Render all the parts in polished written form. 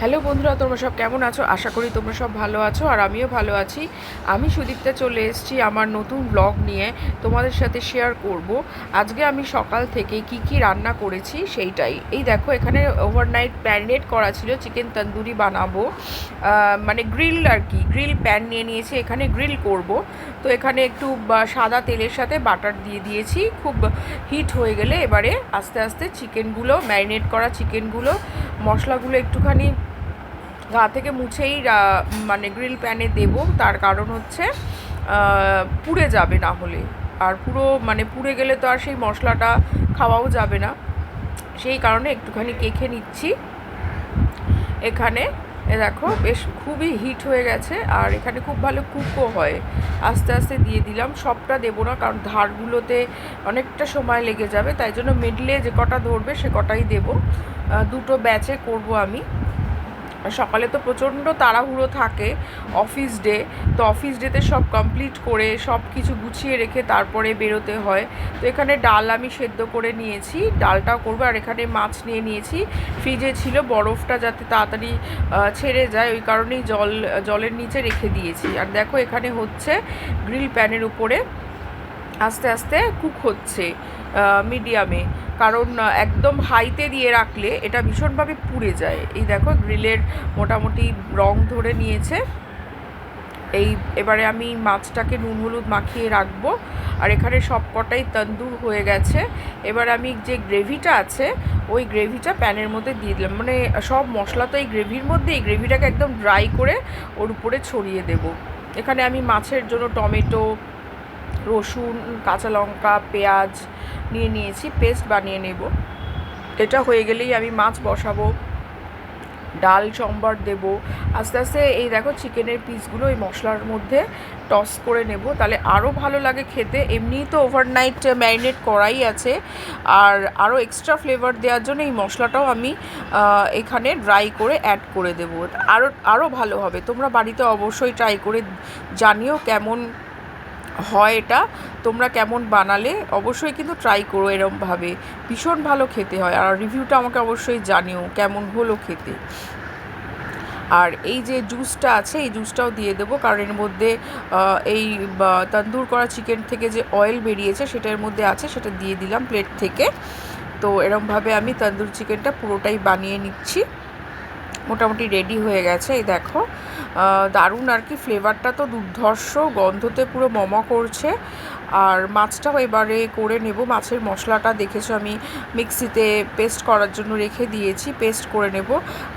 Hello বন্ধুরা, তোমরা সব কেমন আছো? আশা করি তোমরা সব ভালো আছো আর আমিও ভালো আছি। আমি সুদীপ্তা চলে এসেছি আমার নতুন ব্লগ নিয়ে তোমাদের সাথে শেয়ার করব। আজকে আমি সকাল থেকে কি কি রান্না করেছি সেইটাই। এই দেখো, এখানে ওভারনাইট ম্যারিনেট করা ছিল চিকেন তন্দুরি বানাবো, মানে গ্রিল আর কি, গ্রিল প্যান নিয়ে নিয়েছি, এখানে গ্রিল করব। তো এখানে একটু সাদা তেলের সাথে বাটার দিয়ে দিয়েছি। খুব হিট হয়ে গেলে এবারে আস্তে আস্তে চিকেনগুলো, ম্যারিনেট করা চিকেনগুলো, মশলাগুলো একটুখানি গা থেকে মুছেই মানে গ্রিল প্যানে দেব। তার কারণ হচ্ছে পুড়ে যাবে না হলে, আর পুরো মানে পুড়ে গেলে তো আর সেই মশলাটা খাওয়াও যাবে না। সেই কারণে একটুখানি কেখে নিচ্ছি এখানে। দেখো বেশ খুবই হিট হয়ে গেছে, আর এখানে খুব ভালো কুকও হয়। আস্তে আস্তে দিয়ে দিলাম, সবটা দেবো না কারণ ধারগুলোতে অনেকটা সময় লেগে যাবে, তাই জন্য মিডলে যে কটা ধরবে সে কটাই দেবো। দুটো ব্যাচে করব আমি। সকালে তো প্রচণ্ড তাড়াহুড়ো থাকে, অফিস ডে। তো অফিস ডেতে সব কমপ্লিট করে সব কিছু গুছিয়ে রেখে তারপরে বেরোতে হয়। তো এখানে ডাল আমি সেদ্ধ করে নিয়েছি, ডালটাও করবো। আর এখানে মাছ নিয়ে নিয়েছি, ফ্রিজে ছিল, বরফটা যাতে তাড়াতাড়ি ছেড়ে যায় ওই কারণেই জলের নিচে রেখে দিয়েছি। আর দেখো এখানে হচ্ছে গ্রিল প্যানের উপরে আস্তে আস্তে কুক হচ্ছে মিডিয়ামে, কারণ একদম হাইতে দিয়ে রাখলে এটা ভীষণভাবে পুড়ে যায়। এই দেখো গ্রিলের মোটামুটি রং ধরে নিয়েছে। এবারে আমি মাছটাকে নুন হলুদ মাখিয়ে রাখবো। আর এখানে সব কটাই তন্দুর হয়ে গেছে। এবার আমি যে গ্রেভিটা আছে ওই গ্রেভিটা প্যানের মধ্যে দিয়ে দিলাম, মানে সব মশলা তো এই গ্রেভির মধ্যে, এই গ্রেভিটাকে একদম ড্রাই করে ওর উপরে ছড়িয়ে দেব। এখানে আমি মাছের জন্য টমেটো, রসুন, কাঁচা লঙ্কা, পেঁয়াজ নিয়ে নিয়েছি, পেস্ট বানিয়ে নেব। এটা হয়ে গেলেই আমি মাছ বসাবো, ডাল সম্বার দেব। আস্তে আস্তে এই দেখো চিকেনের পিসগুলো এই মশলার মধ্যে টস করে নেব, তাহলে আরও ভালো লাগে খেতে। এমনিই তো ওভারনাইট ম্যারিনেট করাই আছে, আর আরও এক্সট্রা ফ্লেভার দেওয়ার জন্য এই মশলাটাও আমি এখানে ড্রাই করে অ্যাড করে দেবো, আরও ভালো হবে। তোমরা বাড়িতে অবশ্যই ট্রাই করে জানিও কেমন হয় এটা, তোমরা কেমন বানালে অবশ্যই কিন্তু ট্রাই করো এরমভাবে, ভীষণ ভালো খেতে হয়। আর রিভিউটা আমাকে অবশ্যই জানিও কেমন হলো খেতে। আর এই যে জুসটা আছে এই জুসটাও দিয়ে দেবো, কারণ এর মধ্যে এই তন্দুর করা চিকেন থেকে যে অয়েল বেরিয়েছে সেটার মধ্যে আছে, সেটা দিয়ে দিলাম প্লেট থেকে। তো এরমভাবে আমি তন্দুর চিকেনটা পুরোটাই বানিয়ে নিচ্ছি। মোটামুটি রেডি হয়ে গেছে। এই দেখো দারুণ আর কি, ফ্লেভারটা তো দুর্ধর্ষ, গন্ধতে পুরো মমা করছে। আর মাছটাও এবারে করে নেব। মাছের মশলাটা দেখেছো আমি মিক্সিতে পেস্ট করার জন্য রেখে দিয়েছি, পেস্ট করে নেব।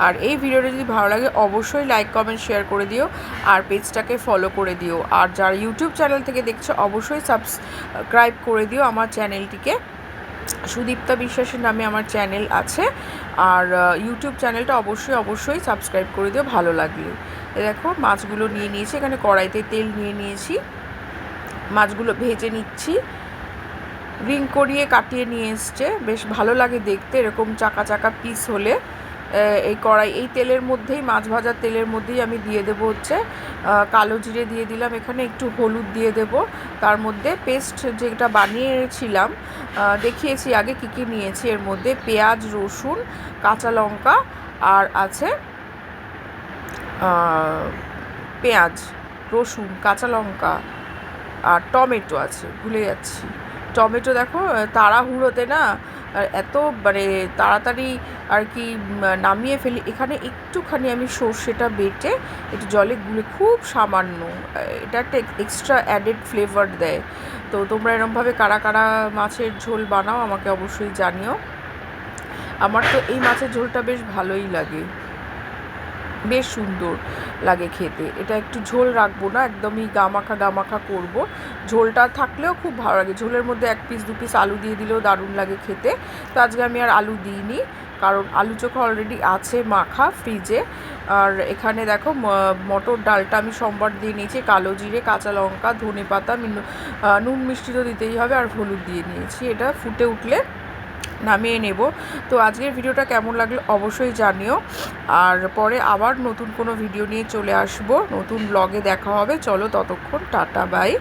আর এই ভিডিওটা যদি ভালো লাগে অবশ্যই লাইক কমেন্ট শেয়ার করে দিও, আর পেজটাকে ফলো করে দিও। আর যারা ইউটিউব চ্যানেল থেকে দেখছো অবশ্যই সাবস্ক্রাইব করে দিও আমার চ্যানেলটিকে। সুদীপ্তা বিশ্বাসের নামে আমার চ্যানেল আছে, আর ইউটিউব চ্যানেলটা অবশ্যই সাবস্ক্রাইব করে দিও ভালো লাগলে। দেখো মাছগুলো নিয়ে নিয়েছি, এখানে কড়াইতে তেল নিয়ে নিয়েছি, মাছগুলো ভেজে নিচ্ছি। রিং করিয়ে কাটিয়ে নিয়ে এসছে, বেশ ভালো লাগে দেখতে এরকম চাকা চাকা পিস হলে। এই তেলের মধ্যেই, মাছ ভাজার তেলের মধ্যেই আমি দিয়ে দেবো হচ্ছে কালো জিরে দিয়ে দিলাম, এখানে একটু হলুদ দিয়ে দেব। তার মধ্যে পেস্ট যেটা বানিয়েছিলাম, দেখিয়েছি আগে কী কী নিয়েছি, এর মধ্যে পেঁয়াজ, রসুন, কাঁচা লঙ্কা, আর আছে পেঁয়াজ, রসুন, কাঁচা লঙ্কা, আর টমেটো আছে, ভুলে যাচ্ছি। টমেটো দেখো তাড়াহুড়োতে না এত মানে তাড়াতাড়ি আর কি নামিয়ে ফেলি। এখানে একটুখানি আমি সর্ষেটা বেটে একটু জলে গুলে, খুব সামান্য, এটা একটা এক্সট্রা অ্যাডেড ফ্লেভার দেয়। তো তোমরা এরমভাবে কারা কারা মাছের ঝোল বানাও আমাকে অবশ্যই জানিও। আমার তো এই মাছের ঝোলটা বেশ ভালোই লাগে, বেশ সুন্দর লাগে খেতে। এটা একটু ঝোল রাখবো না, একদমই গামাখা করব। ঝোলটা থাকলেও খুব ভালো লাগে, ঝোলের মধ্যে এক পিস দু পিস আলু দিয়ে দিলেও দারুণ লাগে খেতে। তো আজকে আমি আর আলু দিইনি, কারণ আলু চোখা অলরেডি আছে মাখা ফ্রিজে। আর এখানে দেখো মটর ডালটা আমি সম্বার দিয়ে নিয়েছি, কালো জিরে, কাঁচা লঙ্কা, ধনে পাতা, নুন মিষ্টি তো দিতেই হবে, আর হলুদ দিয়ে নিয়েছি। এটা ফুটে উঠলে নামিয়ে নেব। তো আজকের ভিডিওটা কেমন লাগলো অবশ্যই জানিও, আর পরে আবার নতুন কোনো ভিডিও নিয়ে চলে আসব, নতুন ব্লগে দেখা হবে। চলো ততক্ষণ টাটা বাই।